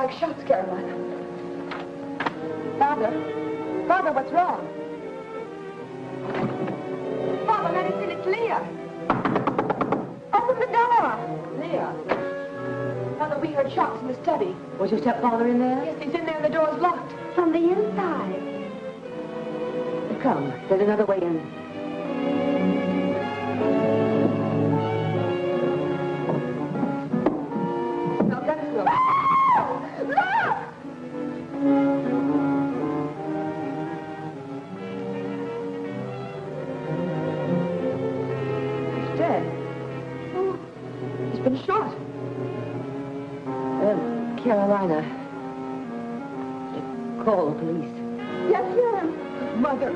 like shots, Carolina. Father? Father, what's wrong? Father, medicine, it's Leah. Open the door. Leah. Father, we heard shots in the study. Was your stepfather in there? Yes, he's in there and the door's locked. From the inside. Come, there's another way in. Now, Dennis will. Look! He's dead. Oh, he's been shot. Carolina. Call the police. Yes, ma'am. Mother.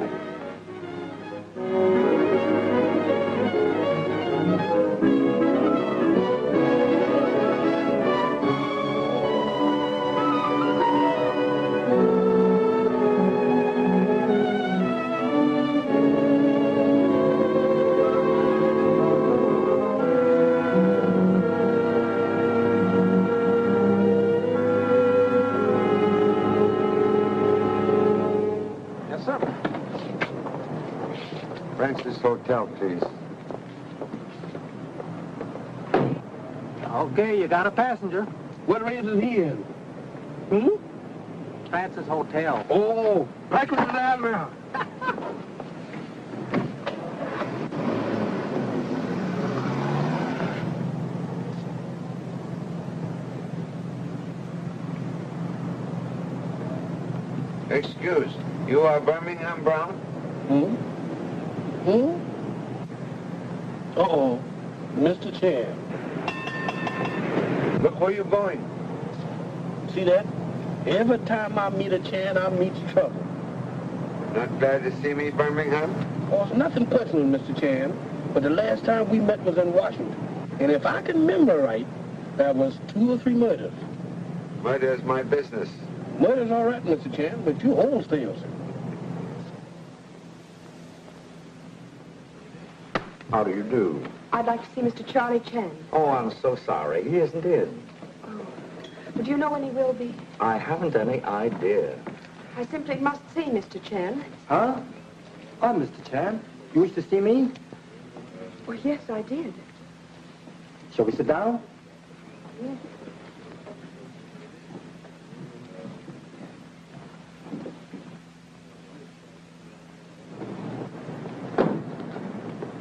Francis Hotel, please. Okay, you got a passenger. What race is he in? Francis Hotel. Oh, practice it out now. Excuse, you are Birmingham Brown? Uh-oh, Mr. Chan. Look where you going. See that? Every time I meet a Chan, I meet trouble. Not glad to see me, Birmingham? Oh, it's nothing personal, Mr. Chan, but the last time we met was in Washington. And if I can remember right, there was 2 or 3 murders. Murder's my business. Murder's all right, Mr. Chan, but you wholesales. How do you do? I'd like to see Mr. Charlie Chen. Oh, I'm so sorry. He isn't in. Oh. But do you know when he will be? I haven't any idea. I simply must see Mr. Chen. Huh? Oh, Mr. Chan. You wish to see me? Well, yes, I did. Shall we sit down? Yes.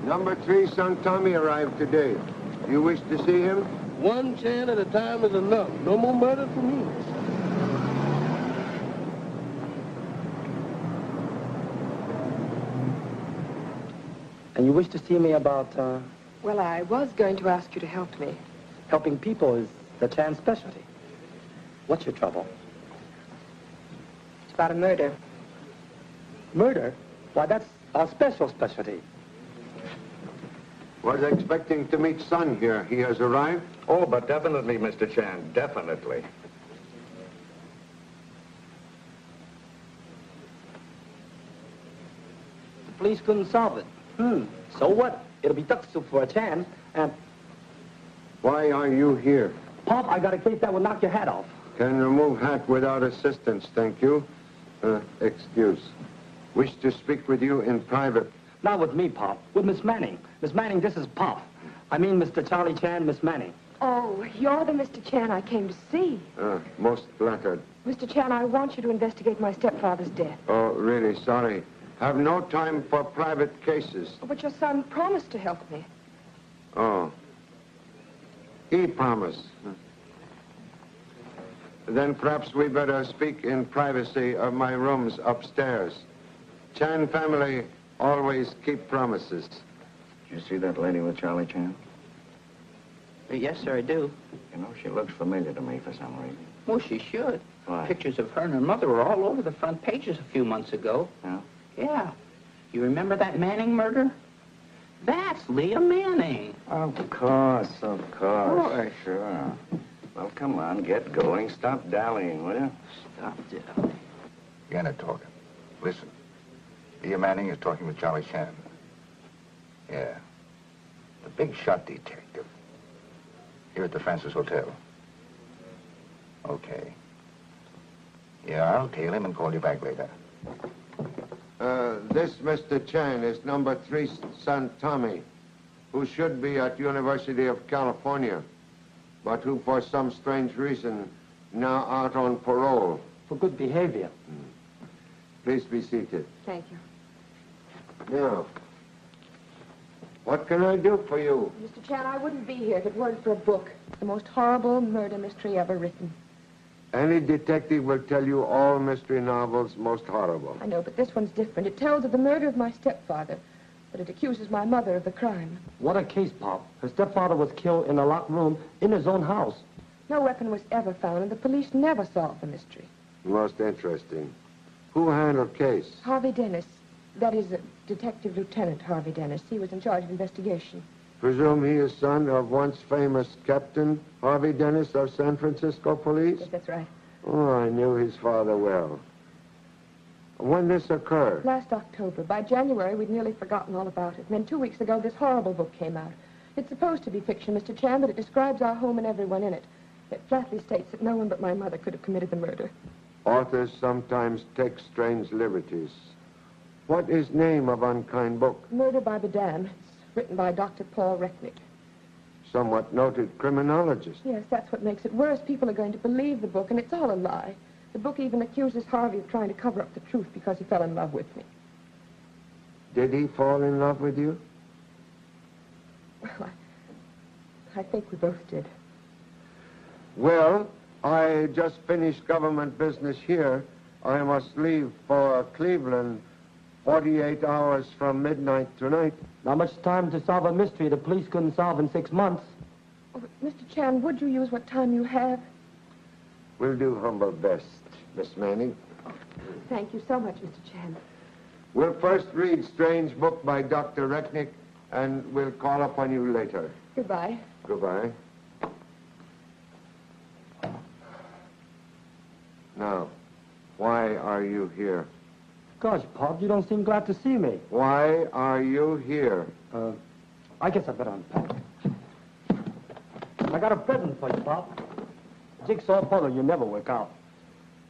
Number 3, son Tommy arrived today. You wish to see him? One Chan at a time is enough. No more murder for me. And you wish to see me about, Well, I was going to ask you to help me. helping people is the Chan specialty. What's your trouble? It's about a murder. Murder? Why, that's our specialty. Was expecting to meet son here. He has arrived? Oh, but definitely, Mr. Chan, definitely. The police couldn't solve it. So what? It'll be duck soup for a Chan, and... Why are you here? Pop, I got a case that will knock your hat off. Can remove hat without assistance, thank you. Excuse. Wish to speak with you in private. Not with me, Pop. With Miss Manning. Miss Manning, this is Pop. I mean Mr. Charlie Chan, Miss Manning. Oh, you're the Mr. Chan I came to see. Most flattered. Mr. Chan, I want you to investigate my stepfather's death. Oh, really sorry. Have no time for private cases. But your son promised to help me. Oh. He promised. Then perhaps we better speak in privacy of my rooms upstairs. Chan family always keep promises. Did you see that lady with Charlie Chan? Yes, sir, I do. You know, she looks familiar to me for some reason. Well, she should. Why? Pictures of her and her mother were all over the front pages a few months ago. Yeah? Yeah. You remember that Manning murder? That's Leah Manning. Of course. course. Sure. Well, come on, get going. Stop dallying, will you? Stop it. Gannett talking. Listen. Leah Manning is talking with Charlie Chan. Yeah. The big shot detective. Here at the Francis Hotel. Okay. Yeah, I'll tail him and call you back later. This Mr. Chan is number 3 son Tommy, who should be at University of California, but who for some strange reason now out on parole. For good behavior. Please be seated. Thank you. Now, what can I do for you? Mr. Chan, I wouldn't be here if it weren't for a book. The most horrible murder mystery ever written. Any detective will tell you all mystery novels most horrible. I know, but this one's different. It tells of the murder of my stepfather, but it accuses my mother of the crime. What a case, Pop. Her stepfather was killed in a locked room in his own house. No weapon was ever found, and the police never solved the mystery. Most interesting. Who handled case? Harvey Dennis. That is, Detective Lieutenant Harvey Dennis. He was in charge of investigation. Presume he is son of once famous Captain Harvey Dennis of San Francisco Police? Yes, that's right. Oh, I knew his father well. When this occurred? Last October. By January, we'd nearly forgotten all about it. And then 2 weeks ago, this horrible book came out. It's supposed to be fiction, Mr. Chan, but it describes our home and everyone in it. It flatly states that no one but my mother could have committed the murder. Authors sometimes take strange liberties. What is name of unkind book? Murder by Madame. It's written by Dr. Paul Recknick. Somewhat noted criminologist. Yes, that's what makes it worse. People are going to believe the book, and it's all a lie. The book even accuses Harvey of trying to cover up the truth because he fell in love with me. Did he fall in love with you? Well, I think we both did. Well, I just finished government business here. I must leave for Cleveland 48 hours from midnight tonight. Not much time to solve a mystery the police couldn't solve in 6 months. Oh, Mr. Chan, would you use what time you have? We'll do humble best, Miss Manning. Thank you so much, Mr. Chan. We'll first read strange book by Dr. Recknick, and we'll call upon you later. Goodbye. Goodbye. Now, why are you here? Gosh, Pop, you don't seem glad to see me. Why are you here? I guess I better unpack. I got a present for you, Pop. Jigsaw puzzle you never work out.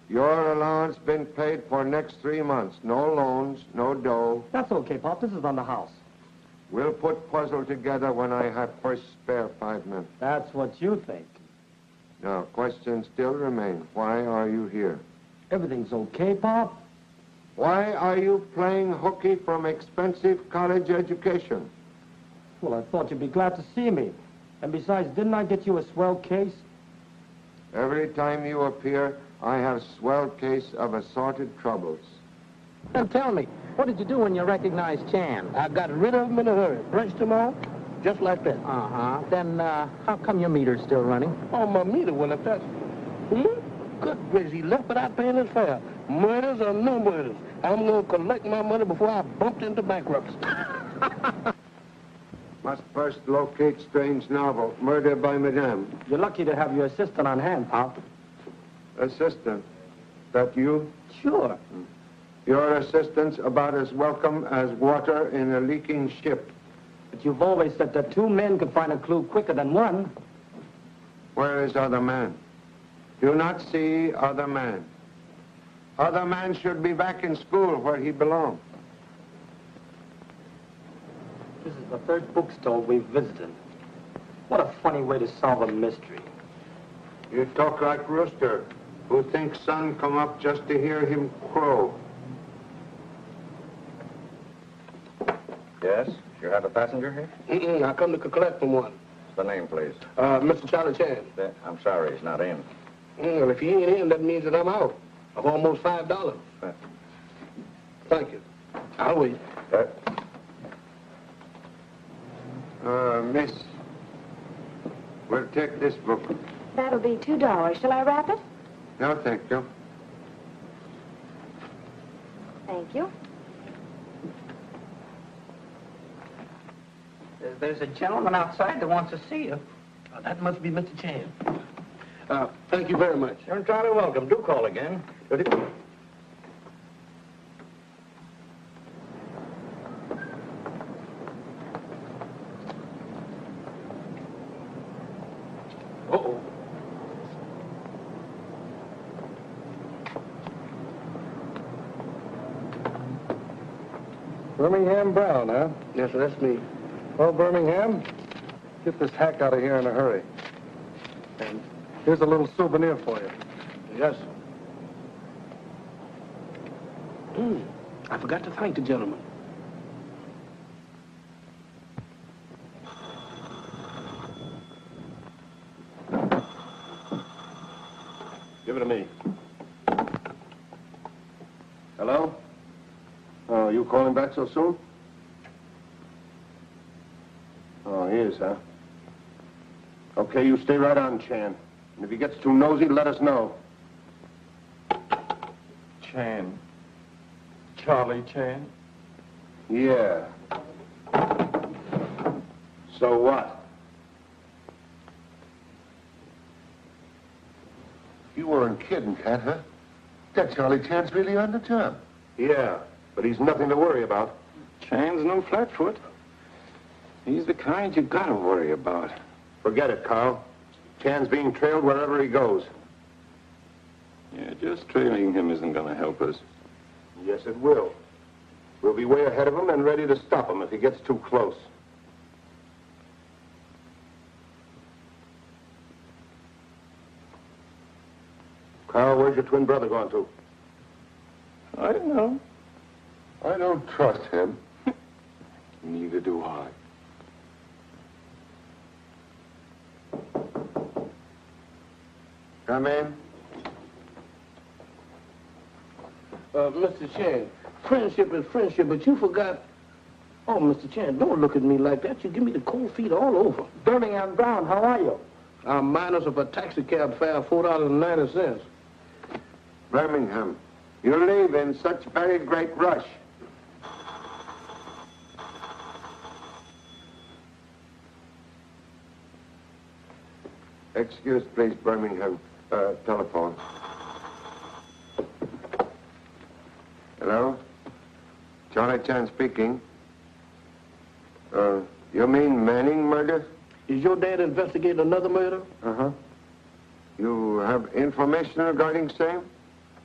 Your allowance been paid for next 3 months. No loans, no dough. That's okay, Pop. This is on the house. We'll put puzzle together when I have first spare 5 minutes. That's what you think. Now, questions still remain. Why are you here? Everything's okay, Pop? Why are you playing hooky from expensive college education? Well, I thought you'd be glad to see me. And besides, didn't I get you a swell case? Every time you appear, I have swell case of assorted troubles. And tell me, what did you do when you recognized Chan? I got rid of him in a hurry. Brushed him off, just like that. Uh-huh. Then, how come your meter's still running? Oh, my meter went up. That's... Good gracious, he left without paying his fare. Murders or no murders. I'm going to collect my money before I bumped into bankruptcy. Must first locate strange novel, Murder by Madame. You're lucky to have your assistant on hand, Pop. Assistant. That you? Sure. Your assistant's about as welcome as water in a leaking ship. But you've always said that 2 men could find a clue quicker than 1. Where is other man? Do not see other man. Other man should be back in school where he belongs. This is the 3rd bookstore we've visited. What a funny way to solve a mystery. You talk like Rooster, who thinks sun come up just to hear him crow. Yes? You have a passenger here? I come to collect from one. The name, please. Mr. Charlie Chan. I'm sorry, he's not in. Well, if he ain't in, that means that I'm out of almost $5. Thank you. I'll wait. Miss, we'll take this book. That'll be $2. Shall I wrap it? No, thank you. Thank you. There's a gentleman outside that wants to see you. Oh, that must be Mr. Chan. Thank you very much. You're entirely welcome. Do call again. Uh-oh. Birmingham Brown, huh? Yes, sir, that's me. Well, Birmingham, get this hack out of here in a hurry. And here's a little souvenir for you. Yes, sir. I forgot to thank the gentleman. Give it to me. Hello? Oh, you calling back so soon? Oh, he is, huh? Okay, you stay right on, Chan. And if he gets too nosy, let us know. Chan. Charlie Chan? Yeah. So what? You weren't kidding, Cat, huh? That Charlie Chan's really on the job. Yeah, but he's nothing to worry about. Chan's no flatfoot. He's the kind you gotta worry about. Forget it, Carl. Chan's being trailed wherever he goes. Yeah, just trailing him isn't gonna help us. Yes, it will. We'll be way ahead of him and ready to stop him if he gets too close. Carl, where's your twin brother gone to? I don't know. I don't trust him. Neither do I. Come in. Mr. Chan, friendship is friendship, but you forgot... Oh, Mr. Chan, don't look at me like that. You give me the cold feet all over. Birmingham Brown, how are you? I'm minus of a taxi cab fare, $4.90. Birmingham, you leave in such very great rush. Excuse, please, Birmingham. Telephone. Hello? Charlie Chan speaking. You mean Manning murder? Is your dad investigating another murder? Uh-huh. You have information regarding same?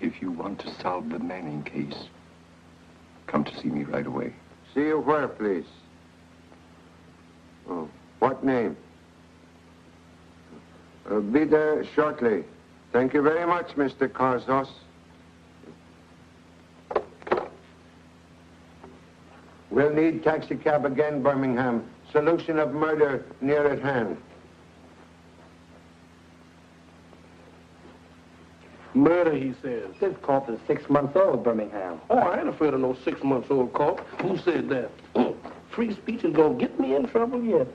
If you want to solve the Manning case, come to see me right away. See you where, please? Oh, what name? Be there shortly. Thank you very much, Mr. Karzos. We'll need taxicab again, Birmingham. Solution of murder near at hand. Murder, he says. This corpse is 6 months old, Birmingham. Oh, I ain't afraid of no 6-month-old cop. Who said that? Free speech is gonna get me in trouble yet.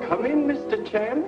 Come in, Mr. Chan.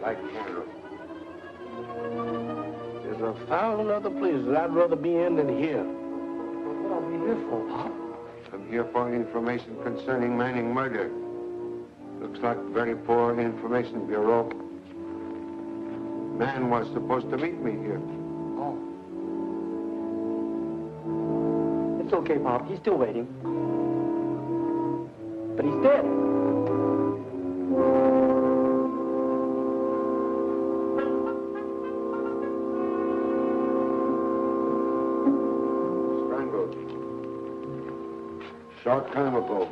Light candle. There's 1,000 other places I'd rather be in than here. What are we here for, Pop? I'm here for information concerning Manning murder. Looks like very poor information bureau. Man was supposed to meet me here. Oh. It's okay, Pop. He's still waiting. But he's dead. Strangled. Short time ago.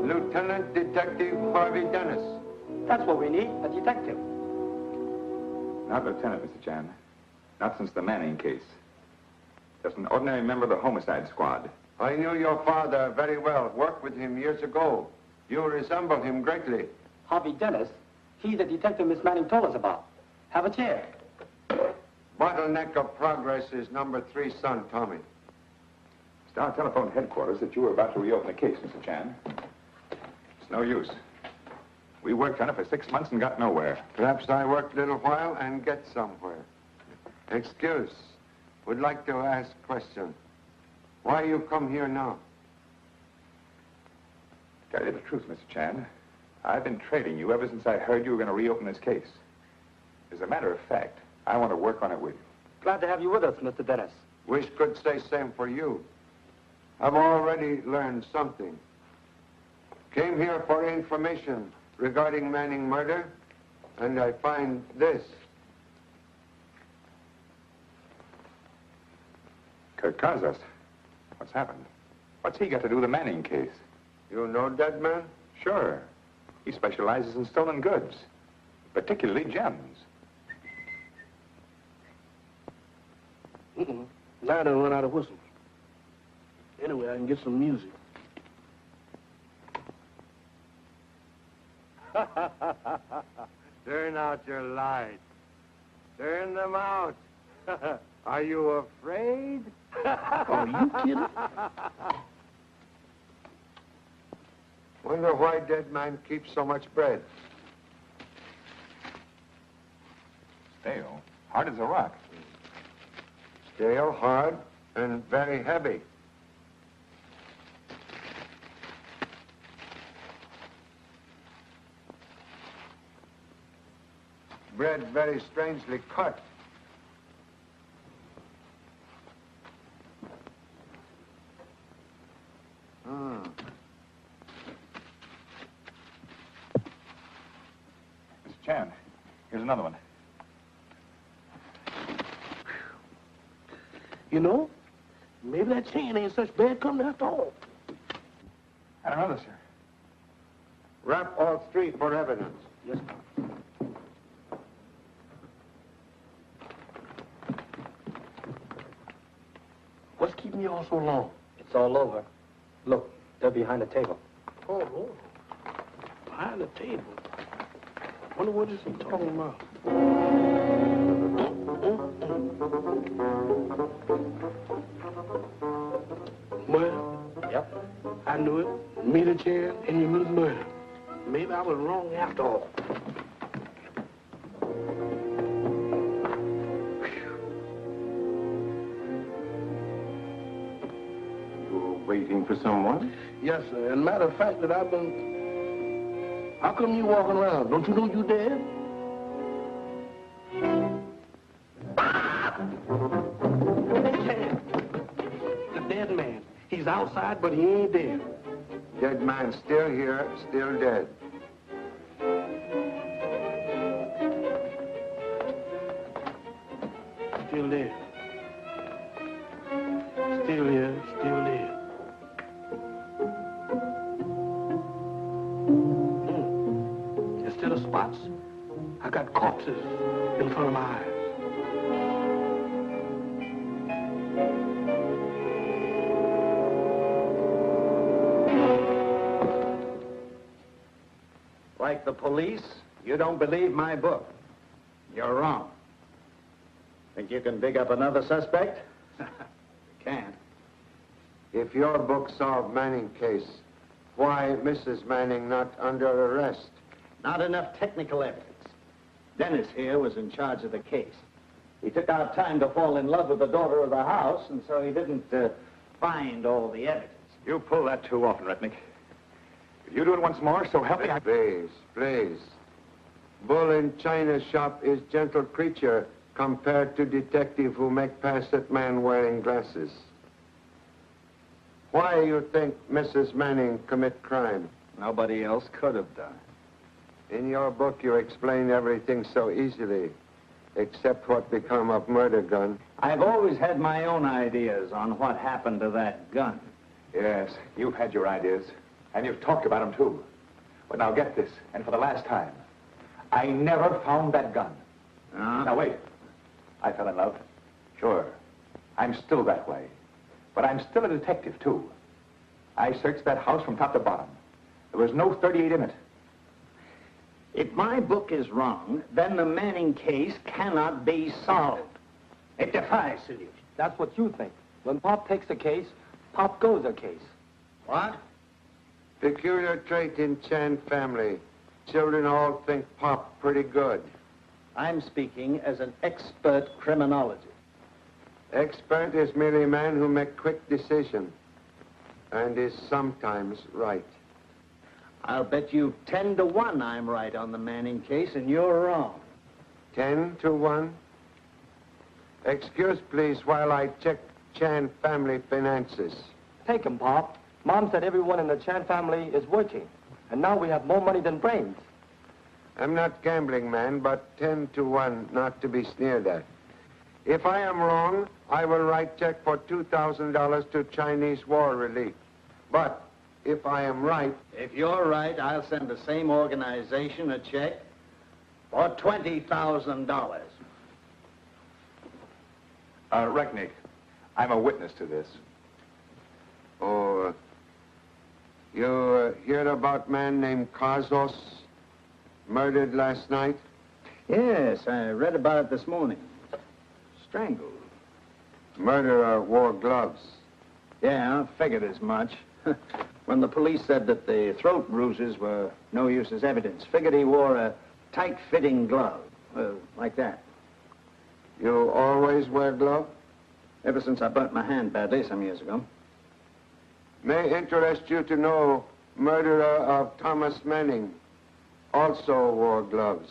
Lieutenant Detective Harvey Dennis. That's what we need, a detective. Not Lieutenant, Mr. Chan. Not since the Manning case. Just an ordinary member of the homicide squad. I knew your father very well. Worked with him years ago. You resemble him greatly. Harvey Dennis, he's the detective Miss Manning told us about. Have a chair. Bottleneck of progress is number 3 son, Tommy. Star telephoned headquarters that you were about to reopen the case, Mr. Chan. It's no use. We worked on it for 6 months and got nowhere. Perhaps I work a little while and get somewhere. Excuse. Would like to ask question. Why you come here now? Tell you the truth, Mr. Chan. I've been trailing you ever since I heard you were going to reopen this case. As a matter of fact, I want to work on it with you. Glad to have you with us, Mr. Dennis. Wish could say same for you. I've already learned something. Came here for information regarding Manning murder, and I find this. Kirkazas? What's happened? What's he got to do with the Manning case? You know that man? Sure. He specializes in stolen goods, particularly gems. Now I done run out of whistles. Anyway, I can get some music. Turn out your lights. Turn them out. Are you afraid? Are you kidding? Wonder why dead man keeps so much bread. Stale. Hard as a rock. Stale, hard, and very heavy. Bread very strangely cut. Mr. Chan, here's another one. You know, maybe that chain ain't such bad company after all. And another, sir. Wrap all 3 for evidence. Yes, sir. What's keeping you all so long? It's all over. Look, they're behind the table. Oh, Lord. Behind the table. Wonder what is he talking about? Well, Yep. I knew it. Me the chair and you meet murder. Maybe I was wrong after all. Waiting for someone? Yes, sir. And matter of fact that I've been... How come you walking around? Don't you know you dead? The dead man. He's outside, but he ain't dead. Dead man still here, still dead. Still dead. Still here, still dead. Instead of spots, I got corpses in front of my eyes. Like the police, you don't believe my book. You're wrong. Think you can dig up another suspect? You can't. If your book solved Manning case, why Mrs. Manning not under arrest? Not enough technical evidence. Dennis here was in charge of the case. He took out time to fall in love with the daughter of the house, and so he didn't find all the evidence. You pull that too often, Retnick. If you do it once more, so help me, I... Please, please. Bull in China shop is gentle creature compared to detective who make pass at man wearing glasses. Why you think Mrs. Manning commit crime? Nobody else could have done. In your book, you explain everything so easily, except what become of murder gun. I've always had my own ideas on what happened to that gun. Yes, you've had your ideas, and you've talked about them, too. But now get this, and for the last time, I never found that gun. Now, wait. I fell in love. Sure. I'm still that way. But I'm still a detective, too. I searched that house from top to bottom. There was no .38 in it. If my book is wrong, then the Manning case cannot be solved. It defies solution. That's what you think. When Pop takes a case, Pop goes a case. What? Peculiar trait in Chan family. Children all think Pop pretty good. I'm speaking as an expert criminologist. Expert is merely a man who make quick decision and is sometimes right. I'll bet you 10 to 1 I'm right on the Manning case and you're wrong. 10 to 1? Excuse, please, while I check Chan family finances. Take him, Pop. Mom said everyone in the Chan family is working. And now we have more money than brains. I'm not gambling, man, but 10 to 1 not to be sneered at. If I am wrong, I will write check for $2,000 to Chinese war relief. But if I am right... If you're right, I'll send the same organization a check for $20,000. Recknick, I'm a witness to this. Oh, you heard about man named Kazos murdered last night? Yes, I read about it this morning. Strangled. Murderer wore gloves. Yeah, I figured as much. When the police said that the throat bruises were no use as evidence, figured he wore a tight-fitting glove, like that. You always wear gloves? Ever since I burnt my hand badly some years ago. May interest you to know murderer of Thomas Manning also wore gloves.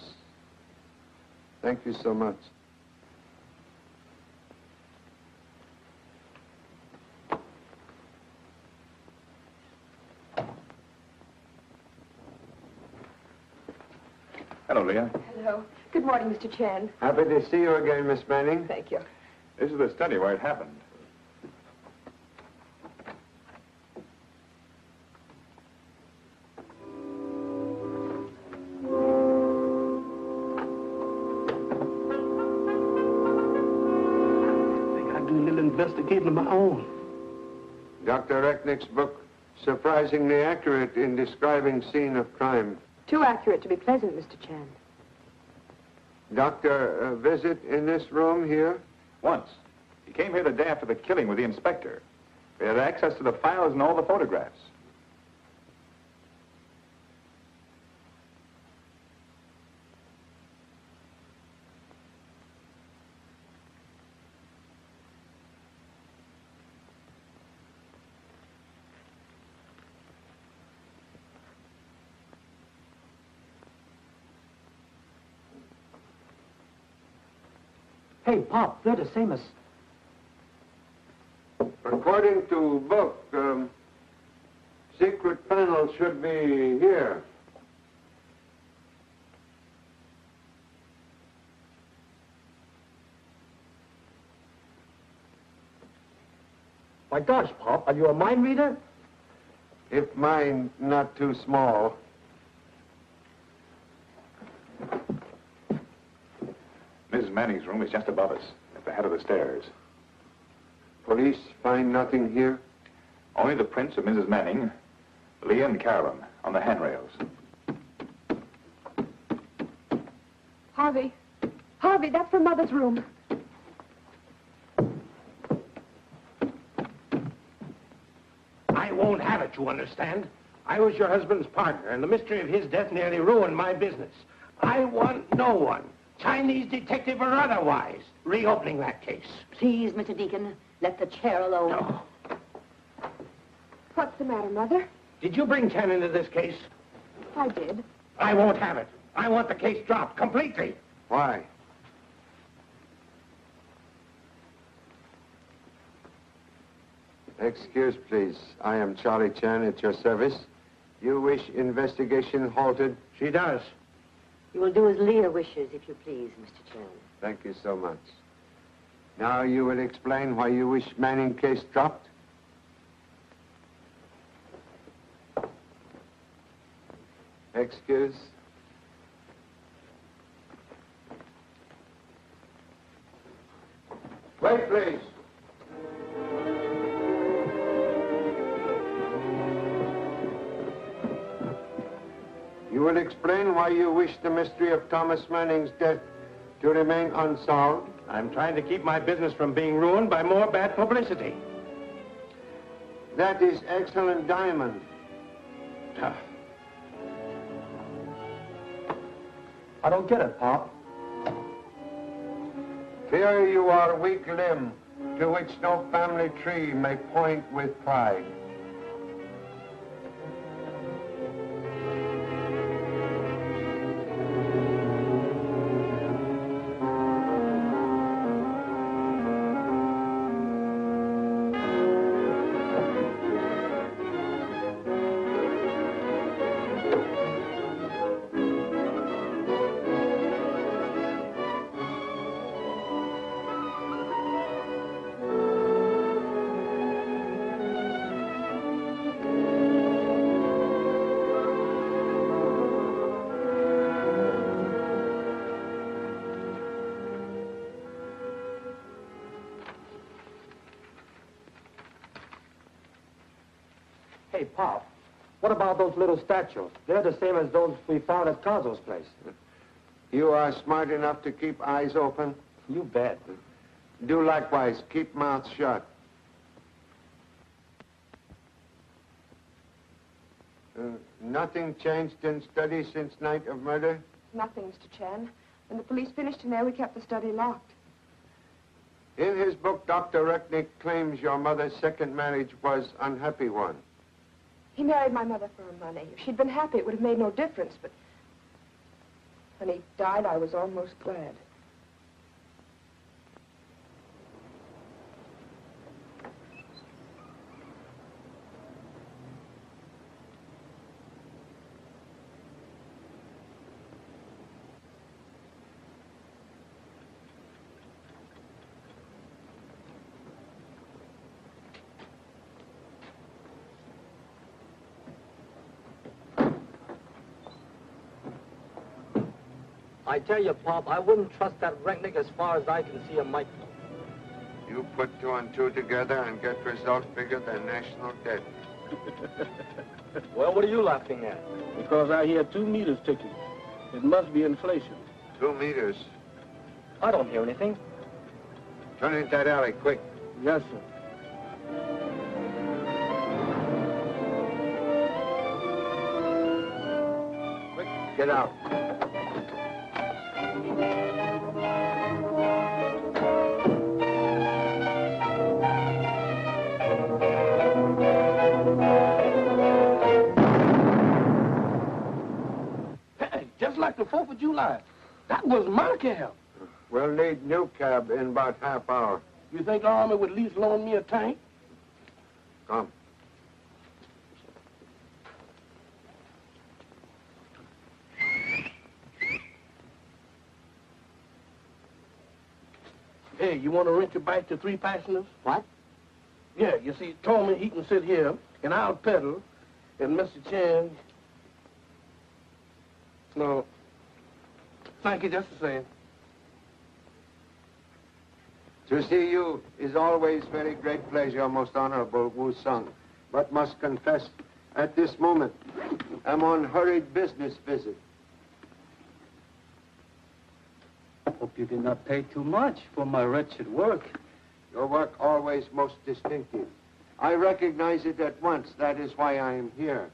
Thank you so much. Hello, Leah. Hello. Good morning, Mr. Chan. Happy to see you again, Miss Manning. Thank you. This is the study where it happened. Investigating of my own. Dr. Recknick's book, surprisingly accurate in describing scene of crime. Too accurate to be pleasant, Mr. Chan. Doctor, visit in this room here? Once. He came here the day after the killing with the inspector. We had access to the files and all the photographs. Hey, Pop, they're the same as... According to book, secret panel should be here. My gosh, Pop, are you a mind reader? If mine not too small. Mrs. Manning's room is just above us, at the head of the stairs. Police find nothing here? Only the prints of Mrs. Manning, Leah and Carolyn, on the handrails. Harvey. Harvey, that's from Mother's room. don't you understand? I was your husband's partner, and the mystery of his death nearly ruined my business. I want no one, Chinese detective or otherwise, reopening that case. Please, Mr. Deacon, let the chair alone. No. What's the matter, Mother? Did you bring Chen into this case? I did. I won't have it. I want the case dropped completely. Why? Excuse, please. I am Charlie Chan at your service. You wish investigation halted? She does. You will do as Leah wishes, if you please, Mr. Chen. Thank you so much. Now you will explain why you wish Manning case dropped? Excuse. Wait, please. You will explain why you wish the mystery of Thomas Manning's death to remain unsolved? I'm trying to keep my business from being ruined by more bad publicity. That is excellent diamond. I don't get it, Pop. Fear you are weak limb, to which no family tree may point with pride. Hey, Pop, what about those little statues? They're the same as those we found at Caso's place. You are smart enough to keep eyes open? You bet. Do likewise. Keep mouths shut. Nothing changed in study since night of murder? Nothing, Mr. Chan. When the police finished in there, we kept the study locked. In his book, Dr. Recknick claims your mother's second marriage was an unhappy one. He married my mother for her money. If she'd been happy, it would have made no difference, but when he died, I was almost glad. I tell you, Pop, I wouldn't trust that Recknick as far as I can see a mite. You put two and two together and get results bigger than national debt. Well, what are you laughing at? Because I hear 2 meters ticking. It must be inflation. 2 meters. I don't hear anything. Turn into that alley, quick. Yes, sir. Quick, get out. Just like the 4th of July. That was my cab. We'll need new cab in about half hour. You think the Army would at least loan me a tank? Come. Hey, you want to rent your bike to 3 passengers? What? Yeah, you see, told me he can sit here, and I'll pedal, and Mr. Chan... No. Thank you just the same. To see you is always very great pleasure, most honorable Wu Sung. But must confess, at this moment, I'm on hurried business visit. I hope you did not pay too much for my wretched work. Your work always most distinctive. I recognize it at once. That is why I am here.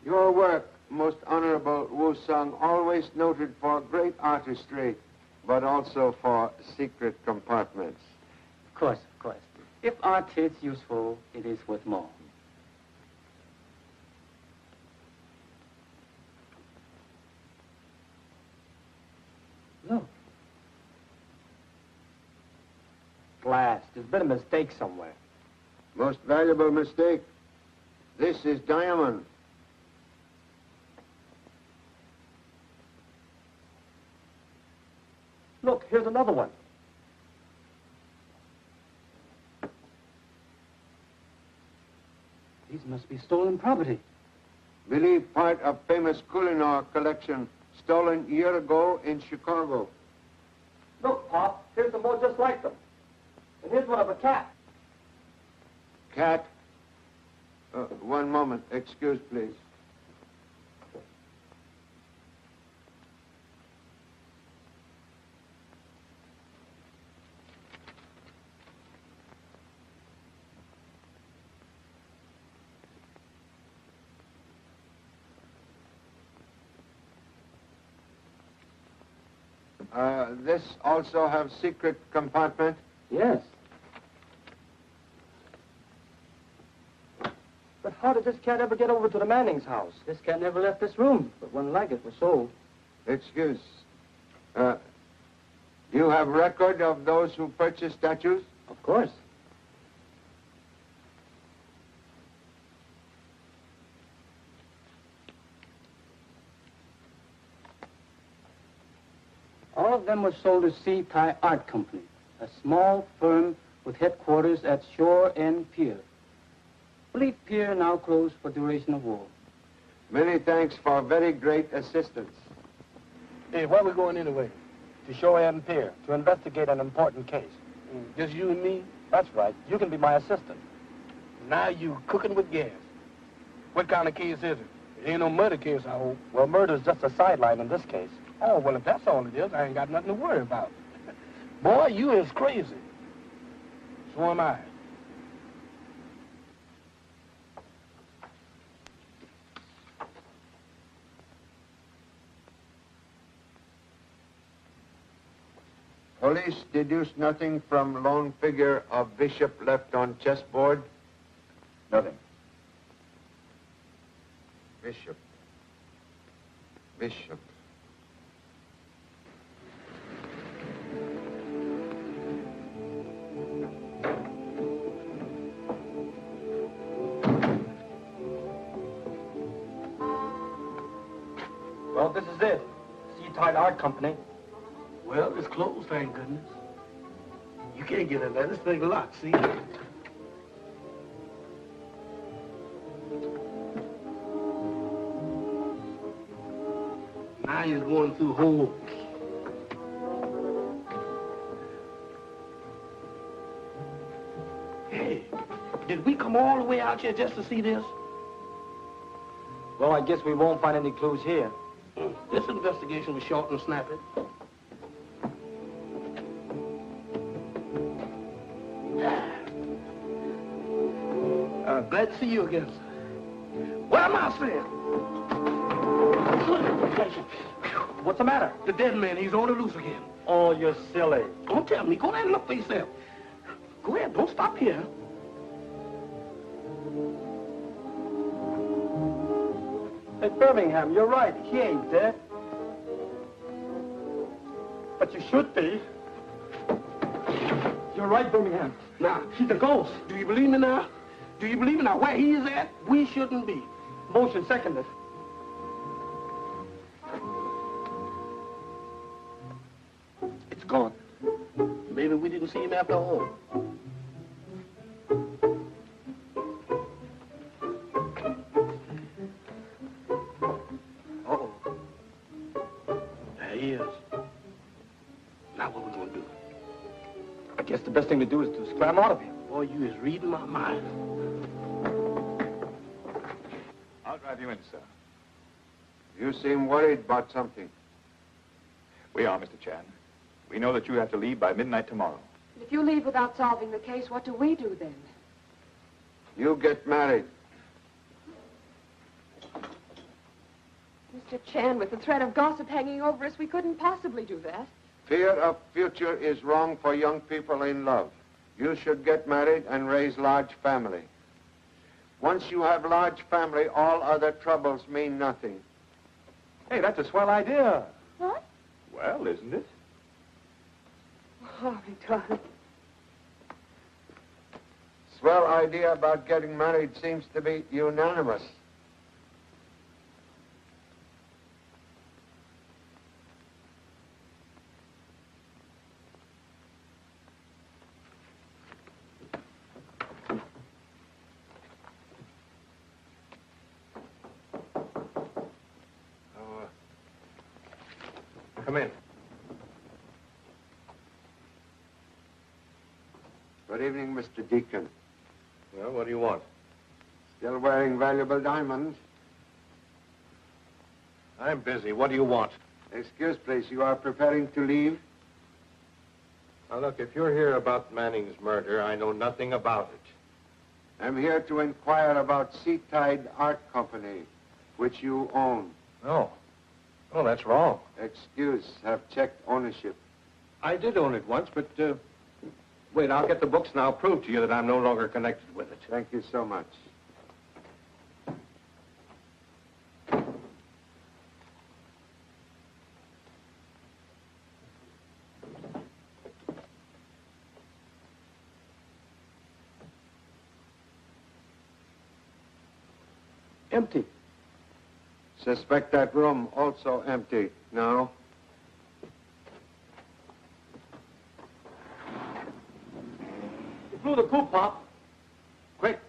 Your work, most honorable Wu Sung, always noted for great artistry, but also for secret compartments. Of course, of course. If art is useful, it is worth more. Look. Glass. There's been a mistake somewhere. Most valuable mistake. This is diamond. Look, here's another one. These must be stolen property. Believed part of famous Kohinoor collection, stolen year ago in Chicago. Look, Pop, here's some more just like them. And here's one of a cat. Cat? One moment. Excuse, please. This also have secret compartment? Yes. But how did this cat ever get over to the Manning's house? This cat never left this room, but one like it was sold. Excuse. You have record of those who purchased statues? Of course. All of them were sold to Sea Thai Art Company, a small firm with headquarters at Shore End Pier. Believe pier now closed for duration of war. Many thanks for very great assistance. Hey, where are we going anyway? To Shore End Pier, to investigate an important case. Just you and me? That's right. You can be my assistant. Now you cooking with gas. What kind of case is it? It ain't no murder case, I hope. Well, murder's just a sideline in this case. Oh, well, if that's all it is, I ain't got nothing to worry about. Boy, you is crazy. So am I. Police deduced nothing from lone figure of Bishop left on chessboard? Nothing. Bishop. Bishop. Well, this is it. Sea Thai Art Company. Well, it's closed, thank goodness. You can't get in there. This thing locked, see? Now he's going through holes. Hey, did we come all the way out here just to see this? Well, I guess we won't find any clues here. This investigation was short and snappy. Glad to see you again, sir. What am I saying? What's the matter? The dead man, he's on the loose again. Oh, you're silly. Don't tell me. Go ahead and look for yourself. Go ahead. Don't stop here. Hey, Birmingham, you're right. He ain't dead. But you should be. You're right, Birmingham. Now, He's a ghost. do you believe me now? Do you believe me now? Where he is at, we shouldn't be. Motion seconded. It's gone. Maybe we didn't see him after all. Uh-oh. There he is. Now what we gonna do? I guess the best thing to do is to scram out of here. Boy, you is reading my mind. I'll drive you in, sir. You seem worried about something. We are, Mr. Chan. We know that you have to leave by midnight tomorrow. If you leave without solving the case, what do we do then? You get married. Mr. Chan, with the threat of gossip hanging over us, we couldn't possibly do that. Fear of future is wrong for young people in love. You should get married and raise large family. Once you have large family, all other troubles mean nothing. Hey, that's a swell idea. What? Well, isn't it? Oh, darling. Swell idea about getting married seems to be unanimous. Come in. Good evening, Mr. Deacon. Well, what do you want? Still wearing valuable diamonds? I'm busy. What do you want? Excuse, please. You are preparing to leave? Now, look, if you're here about Manning's murder, I know nothing about it. I'm here to inquire about Seatide Art Company, which you own. No. Oh, that's wrong. Excuse, have checked ownership. I did own it once, but, wait, I'll get the books and I'll prove to you that I'm no longer connected with it. Thank you so much. Empty. Suspect that room also empty. Now? You blew the coop, Pop. Quick.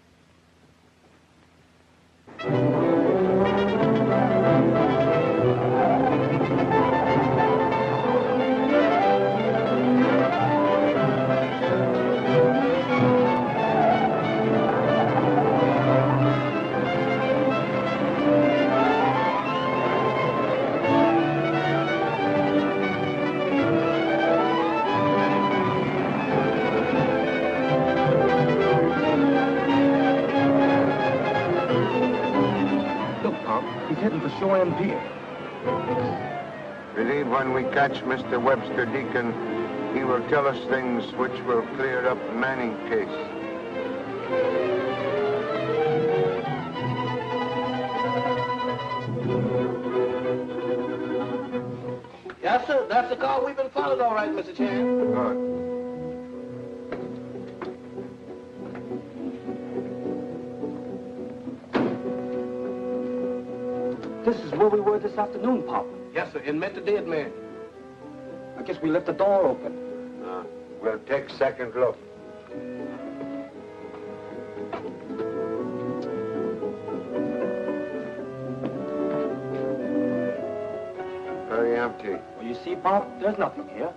He's heading for Shore End Pier. Believe when we catch Mr. Webster Deacon, he will tell us things which will clear up Manning case. Yes, sir. That's the car we've been followed, all right, Mr. Chan. Good. This is where we were this afternoon, Pop. Yes, sir, and met the dead man. I guess we left the door open. We'll take second look. Very empty. Well, you see, Pop, there's nothing here.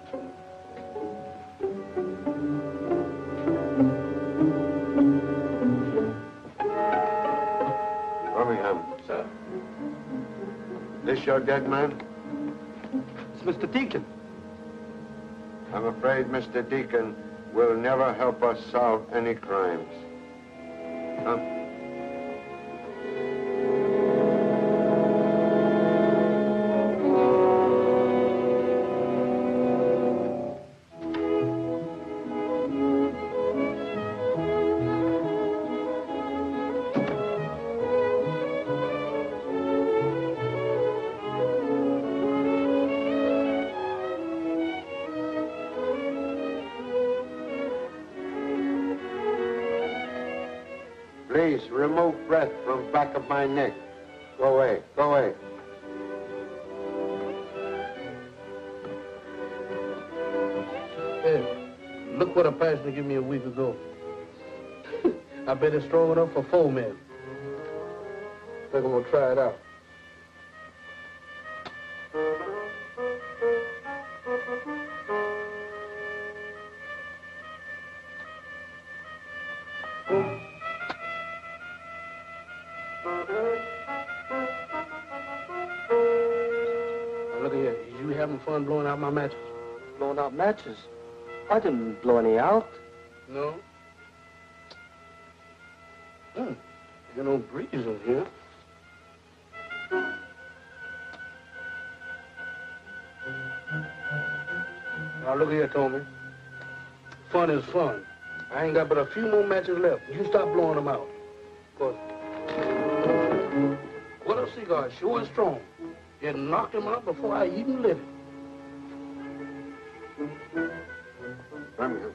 Birmingham. Sir. This your dead man? It's Mr. Deacon. I'm afraid Mr. Deacon will never help us solve any crimes. Come. Please, remove breath from back of my neck. Go away, go away. Hey, look what a passenger gave me a week ago. I bet it's strong enough for 4 men. Think I'm gonna try it out. Look at here. You having fun blowing out my matches? Blowing out matches? I didn't blow any out. No? Ain't no breeze in here. Now, look here, Tommy. Fun is fun. I ain't got but a few more matches left. You stop blowing them out. Cause what a cigar, sure and strong. It knocked him out before I even lit it. Birmingham.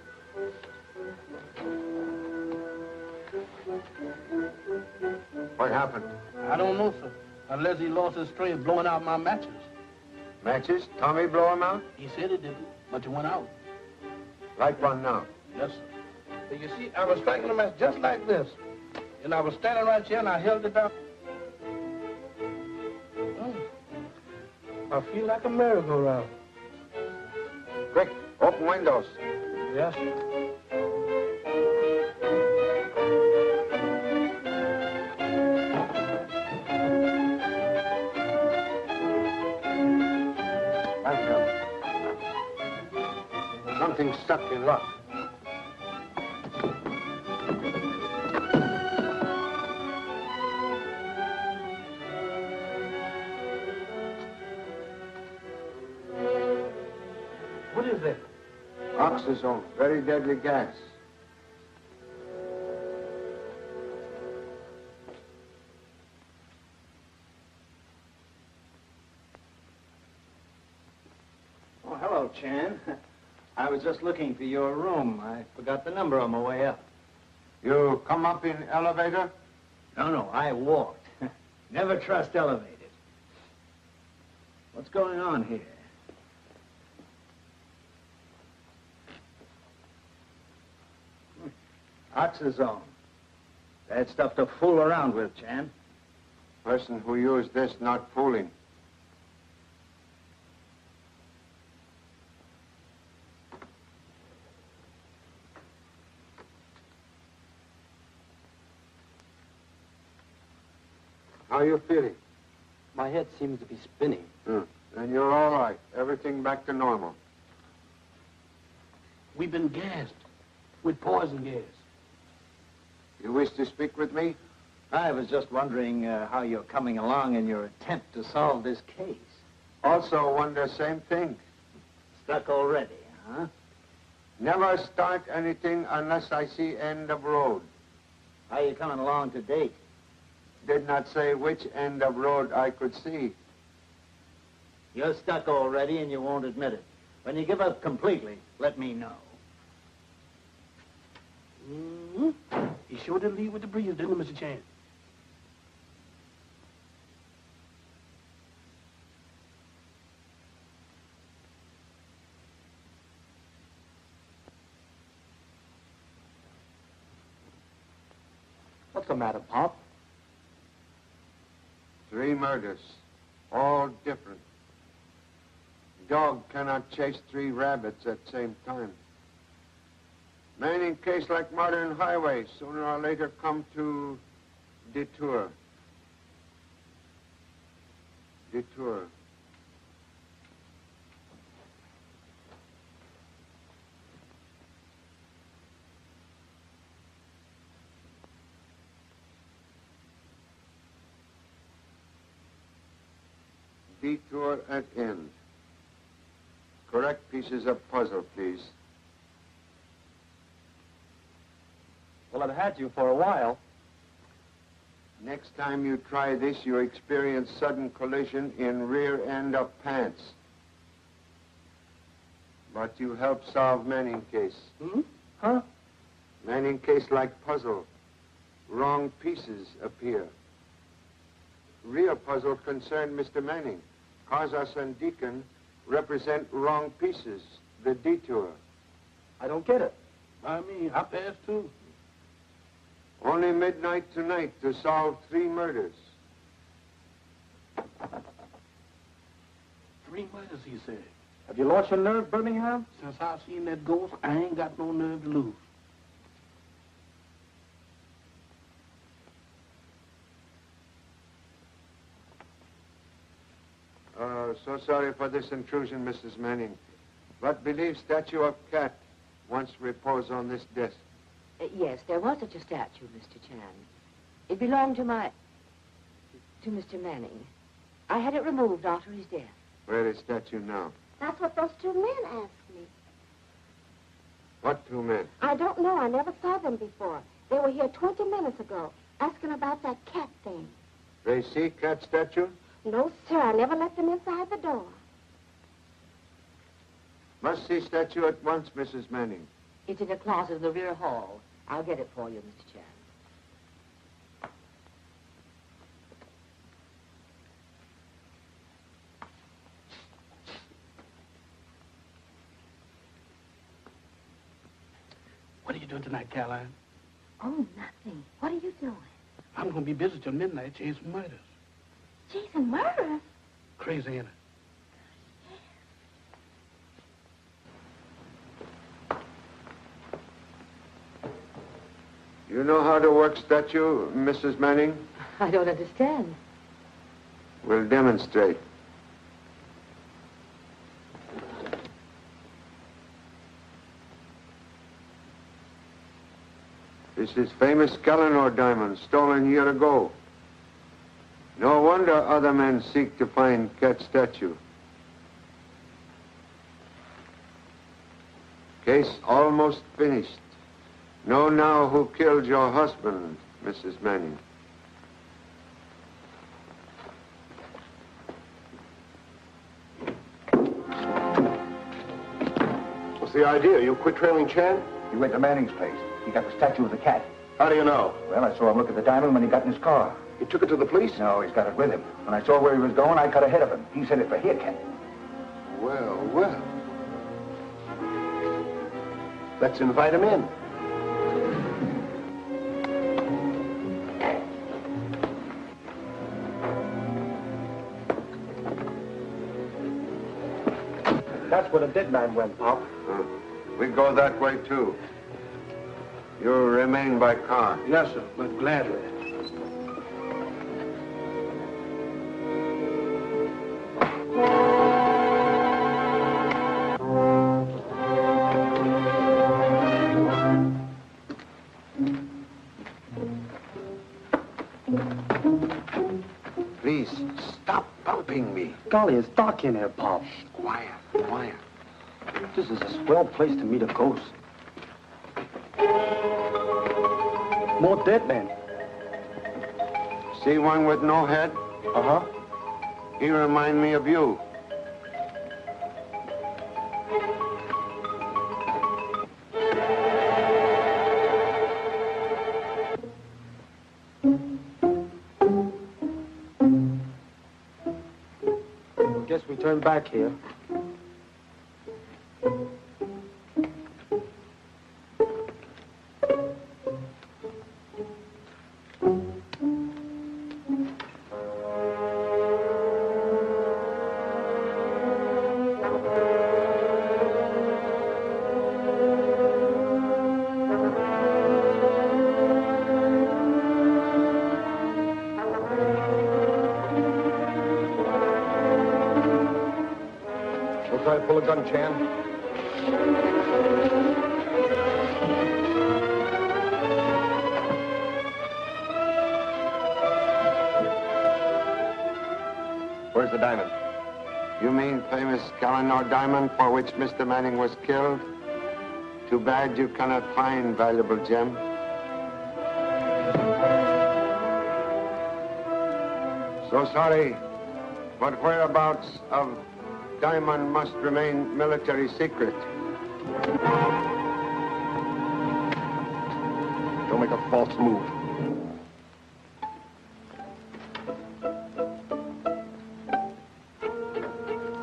What happened? I don't know, sir. Unless he lost his strength blowing out my matches. Matches? Tommy blow him out? He said he didn't, but it went out. Light one now. Yes, sir. But you see, I was striking the match just like this. And I was standing right here and I held it down. I feel like a merry-go-round. Quick, open windows. Yes, sir. Something's stuck in luck. What is that? Oxazone, very deadly gas. Oh, hello, Chan. I was just looking for your room. I forgot the number on my way up. You come up in elevator? No, I walked. Never trust elevators. What's going on here? Oxazone. Bad stuff to fool around with, Chan. Person who used this not fooling. How are you feeling? My head seems to be spinning. Then you're all right. Everything back to normal. We've been gassed with poison gas. You wish to speak with me? I was just wondering how you're coming along in your attempt to solve this case. Also wonder same thing. Stuck already, huh? Never start anything unless I see end of road. How you coming along to date? Did not say which end of road I could see. You're stuck already and you won't admit it. When you give up completely, let me know. He sure did leave with the breeze, didn't he, Mr. Chan? What's the matter, Pop? 3 murders, all different. Dog cannot chase 3 rabbits at same time. Manning case like modern highways, sooner or later come to detour. Detour. Detour at end. Correct pieces of puzzle, please. Well, I've had you for a while. Next time you try this, you experience sudden collision in rear end of pants. But you help solve Manning case. Huh? Manning case like puzzle. Wrong pieces appear. Real puzzle concerned Mr. Manning. Casas and Deacon represent wrong pieces, the detour. I don't get it. I mean, I passed too. Only midnight tonight to solve 3 murders. 3 murders, he said. Have you lost your nerve, Birmingham? Since I've seen that ghost, I ain't got no nerve to lose. So sorry for this intrusion, Mrs. Manning. But believe statue of cat once repose on this desk. Yes, there was such a statue, Mr. Chan. It belonged to Mr. Manning. I had it removed after his death. Where is statue now? That's what those two men asked me. What two men? I don't know. I never saw them before. They were here 20 minutes ago, asking about that cat thing. They see cat statue? No, sir. I never let them inside the door. Must see statue at once, Mrs. Manning. It's in a closet in the rear hall. I'll get it for you, Mr. Chan. What are you doing tonight, Caroline? Oh, nothing. What are you doing? I'm going to be busy till midnight chasing murders. Chasing murders? Crazy, ain't it? You know how to work statue, Mrs. Manning? I don't understand. We'll demonstrate. This is famous Scalinor diamond, stolen year ago. No wonder other men seek to find cat statue. Case almost finished. Know now who killed your husband, Mrs. Manning. What's the idea? You quit trailing Chan? He went to Manning's place. He got the statue of the cat. How do you know? Well, I saw him look at the diamond when he got in his car. You took it to the police? No, he's got it with him. When I saw where he was going, I cut ahead of him. He sent it for here, Ken. Well, well. Let's invite him in. That's where the dead man went, Pop. We go that way, too. You remain by car. Yes, sir, but gladly. Please, stop bumping me. Golly, it's dark in here, Pop. Quiet, quiet. This is a swell place to meet a ghost. More dead men. See one with no head? Uh-huh. He remind me of you. Guess we turn back here. Try to pull a gun, Chan. Where's the diamond? You mean famous Scalinor diamond for which Mr. Manning was killed? Too bad you cannot find valuable gem. So sorry, but whereabouts of diamond must remain military secret. Don't make a false move.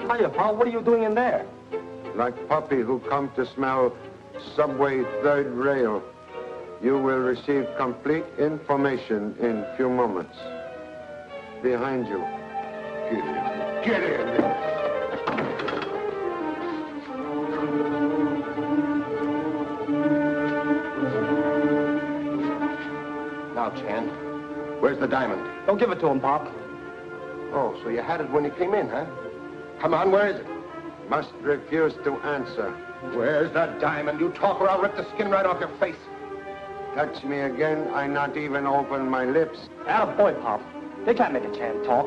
Hiya, Pop. What are you doing in there? Like puppy who come to smell subway third rail, you will receive complete information in few moments. Behind you. Get in. Get in. Now, Chan, where's the diamond? Don't give it to him, Pop. Oh, so you had it when you came in, huh? Come on, where is it? Must refuse to answer. Where's the diamond? You talk or I'll rip the skin right off your face. touch me again, I not even open my lips. Attaboy, Pop. They can't make a Chan talk.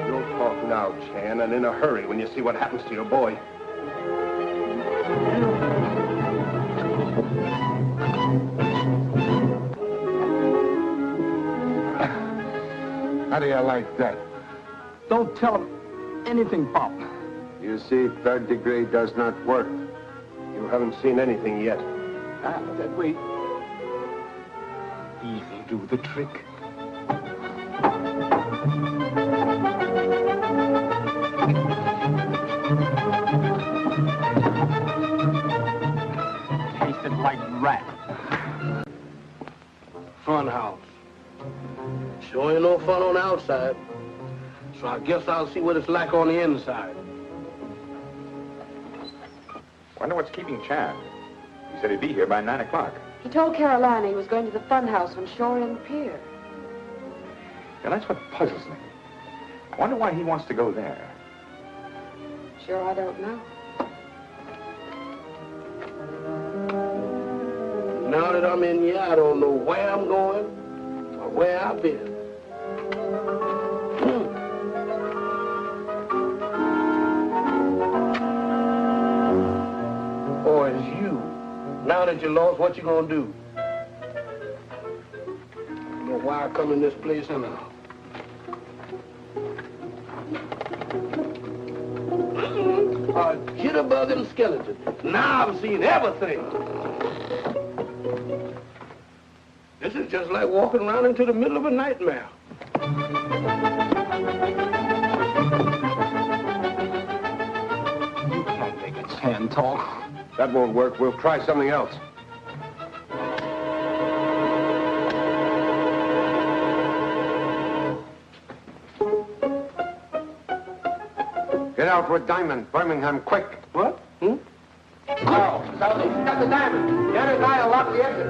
You'll talk now, Chan, and in a hurry when you see what happens to your boy. How do you like that? Don't tell him anything, Pop. You see, third degree does not work. You haven't seen anything yet. Then wait. He'll do the trick. Tasted like rat. Fun house. Sure ain't no fun on the outside. So I guess I'll see what it's like on the inside. Wonder what's keeping Chan. He said he'd be here by 9 o'clock. He told Carolina he was going to the fun house on Shore End Pier. Yeah, that's what puzzles me. I wonder why he wants to go there. Sure, I don't know. Now that I'm in here, I don't know where I'm going or where I've been. Or it's you. Now that you lost, what you gonna do? You know why I come in this place anyhow. A jitterbug and skeleton. Now I've seen everything. This is just like walking around into the middle of a nightmare. You can't make a Chan talk. That won't work. We'll try something else. Get out with Diamond. Birmingham, quick. What? Oh, Southie, got the diamond. The other guy will lock the exit.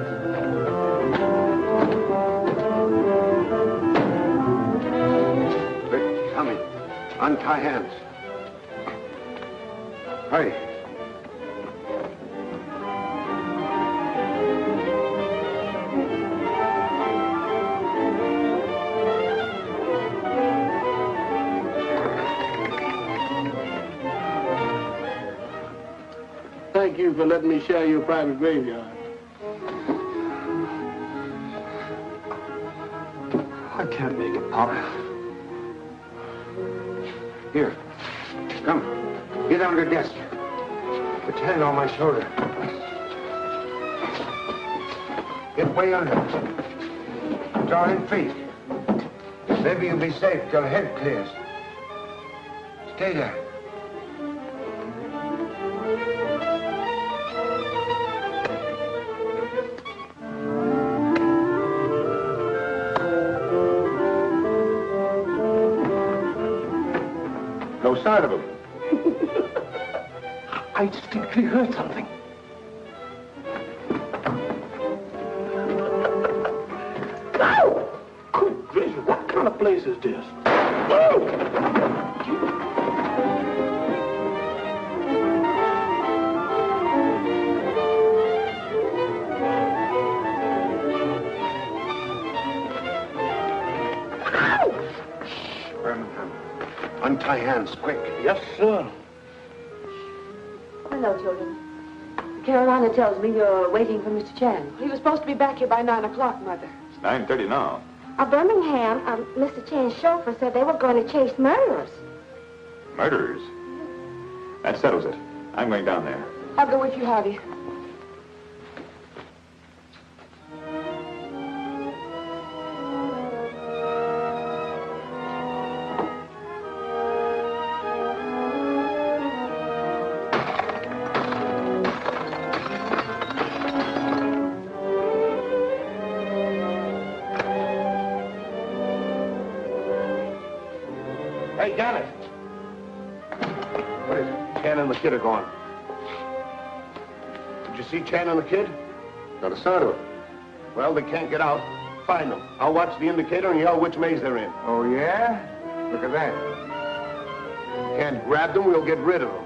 Quick, coming. Untie hands. Hurry. Thank you for letting me share your private graveyard. I can't make it, Pop. Here. Come. Get under the desk. Put your hand on my shoulder. Get way under. Draw in feet. Maybe you'll be safe till head clears. Stay there. No sign of him. I distinctly heard something. Ow! Good gracious, what kind of place is this? Birmingham. Untie hands, quick. Yes, sir. Hello, children. Carolina tells me you're waiting for Mr. Chan. He was supposed to be back here by 9 o'clock, Mother. It's 9:30 now. Birmingham, Mr. Chan's chauffeur said they were going to chase murderers. Murderers? That settles it. I'm going down there. I'll go with you, Harvey. Hey, Janet. What is it? Chan and the kid are gone. Did you see Chan and the kid? Not a sign of him. Well, they can't get out. Find them. I'll watch the indicator and yell which maze they're in. Oh, yeah? Look at that. Can't grab them, we'll get rid of them.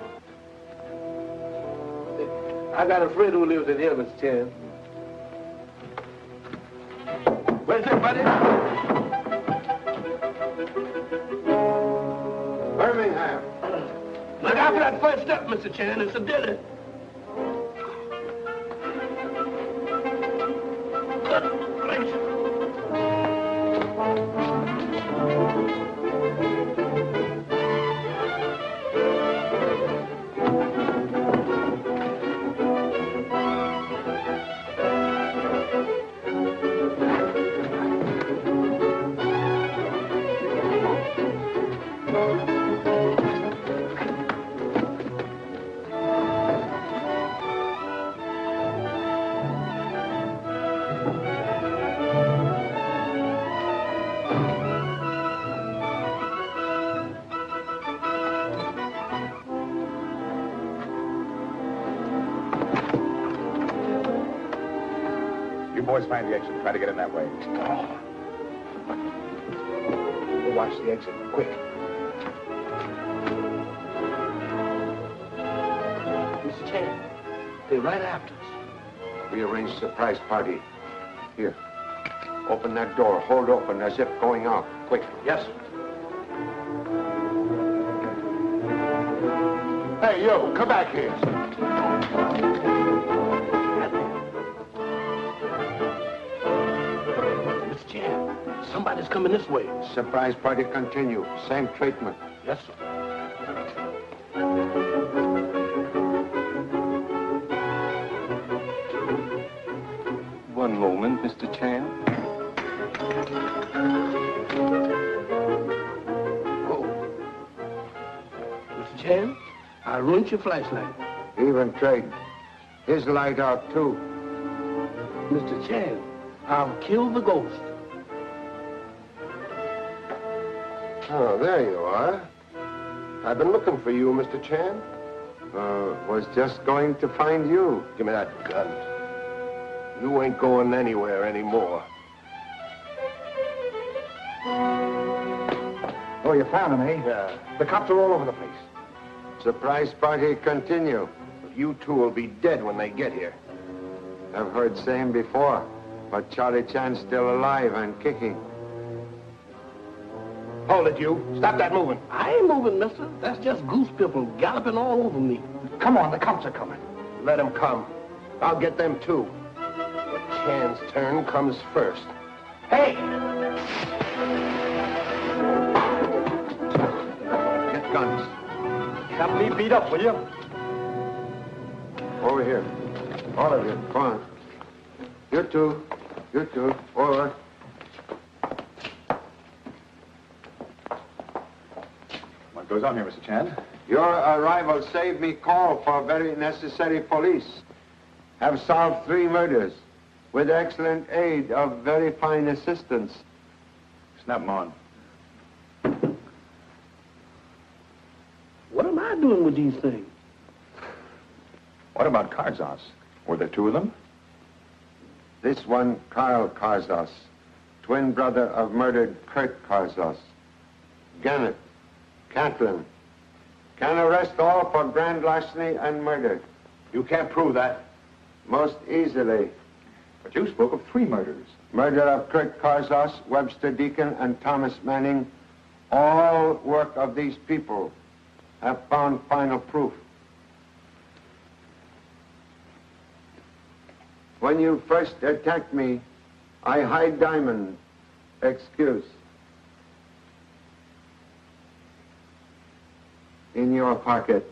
I got a friend who lives in here, Mr. Chan. Where's it, buddy? Birmingham. Look out for that first step, Mr. Chan. It's a dinner. Boys, find the exit. Try to get in that way. We'll watch the exit. Quick. Mr. Chan, they're right after us. We arranged surprise party. Here. Open that door. Hold open as if going out. Quick. Yes. Hey, you, come back here. Somebody's coming this way. Surprise party continue. Same treatment. Yes, sir. One moment, Mr. Chan. Oh. Mr. Chan, I ruined your flashlight. Even trade. His light out, too. Mr. Chan, I've killed the ghost. Oh, there you are. I've been looking for you, Mr. Chan. Was just going to find you. Give me that gun. You ain't going anywhere anymore. Oh, you found him, eh? Yeah. The cops are all over the place. Surprise party continue. You two will be dead when they get here. I've heard same before, but Charlie Chan's still alive and kicking. Hold it, you. Stop that moving. I ain't moving, mister. That's just goose people galloping all over me. Come on, the cops are coming. Let them come. I'll get them, too. But Chan's turn comes first. Hey! Get guns. Have me beat up, will you? Over here. All of you. Come on. You two. You two. Over. What goes on here, Mr. Chan? Your arrival saved me call for very necessary police. Have solved 3 murders with excellent aid of very fine assistance. Snap them on. What am I doing with these things? What about Karzos? Were there 2 of them? This one, Carl Karzos, twin brother of murdered Kurt Karzos. Gannett, Catlin. Can arrest all for grand larceny and murder. You can't prove that. Most easily. But you spoke of 3 murders. Murder of Kurt Karzos, Webster Deacon, and Thomas Manning. All work of these people have found final proof. When you first attacked me, I hide diamond. Excuse. In your pocket.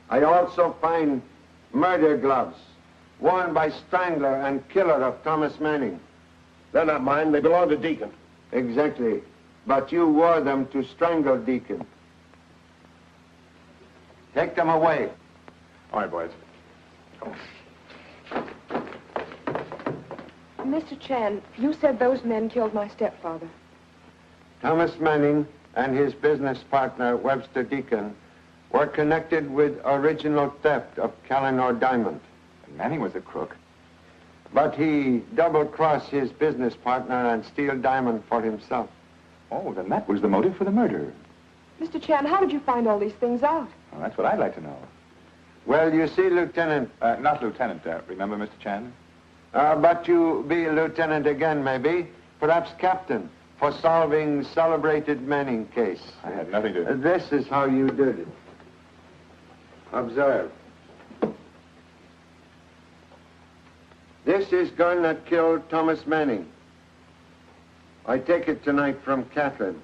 I also find murder gloves worn by strangler and killer of Thomas Manning. They're not mine. They belong to Deacon. Exactly. But you wore them to strangle Deacon. Take them away. All right, boys. Come on. Mr. Chan, you said those men killed my stepfather. Thomas Manning and his business partner, Webster Deacon, were connected with original theft of Calinor diamond. And Manning was a crook. But he double-crossed his business partner and steal diamond for himself. Oh, then that was the motive for the murder. Mr. Chan, how did you find all these things out? Well, that's what I'd like to know. Well, you see, Lieutenant... Not Lieutenant, remember, Mr. Chan? But you be Lieutenant again, maybe. Perhaps Captain, for solving celebrated Manning case. I had nothing to... This is how you did it. Observe. This is gun that killed Thomas Manning. I take it tonight from Catherine.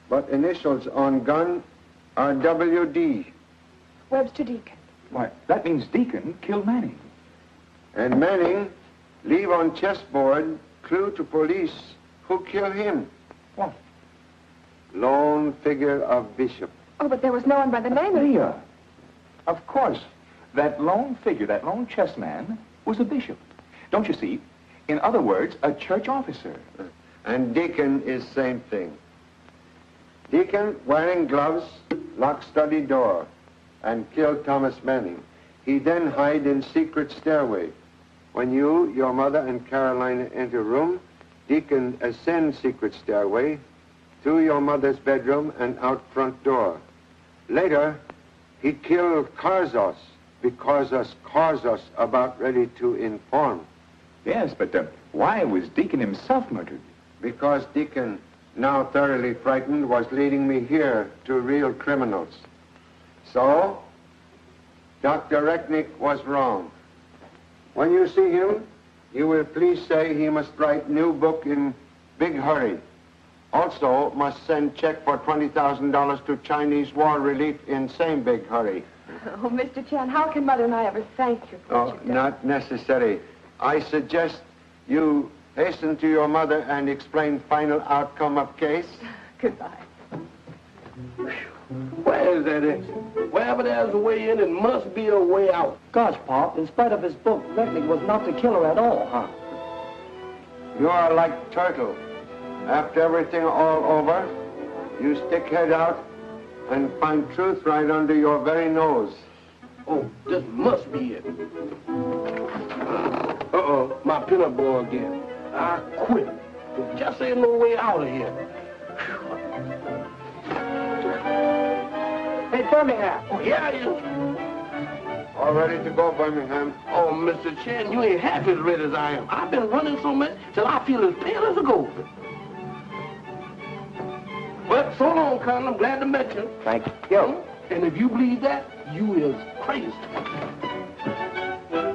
But initials on gun are WD. Webster Deacon. Why, that means Deacon killed Manning. And Manning leave on chessboard clue to police who killed him. What? Lone figure of Bishop. Oh, but there was no one by the name of... Leah. Of course. That lone figure, that lone chess man, was a bishop. Don't you see? In other words, a church officer. And Deacon is same thing. Deacon, wearing gloves, locked study door, and killed Thomas Manning. He then hide in secret stairway. When you, your mother, and Carolina enter room, Deacon ascend secret stairway to your mother's bedroom and out front door. Later, he killed Karzos because Karzos about ready to inform. Yes, but why was Deacon himself murdered? Because Deacon, now thoroughly frightened, was leading me here to real criminals. So, Dr. Recknick was wrong. When you see him, you will please say he must write new book in big hurry. Also, must send check for $20,000 to Chinese war relief in same big hurry. Oh, Mr. Chan, how can Mother and I ever thank you for what you've done? Not necessary. I suggest you hasten to your mother and explain final outcome of case. Goodbye. Where is that exit? Wherever there's a way in, it must be a way out. Gosh, Pop, in spite of his book, Recknick was not the killer at all, huh? You are like turtle. After everything all over, you stick head out and find truth right under your very nose. Oh, this must be it. Uh-oh, my peanut boy again. I quit. There just ain't no way out of here. Hey, Birmingham. Oh, here I is. All ready to go, Birmingham. Oh, Mr. Chan, you ain't half as ready as I am. I've been running so much till I feel as pale as a ghost. Well, so long, Colonel. I'm glad to meet you. Thank you. And if you believe that, you is crazy. Thank you.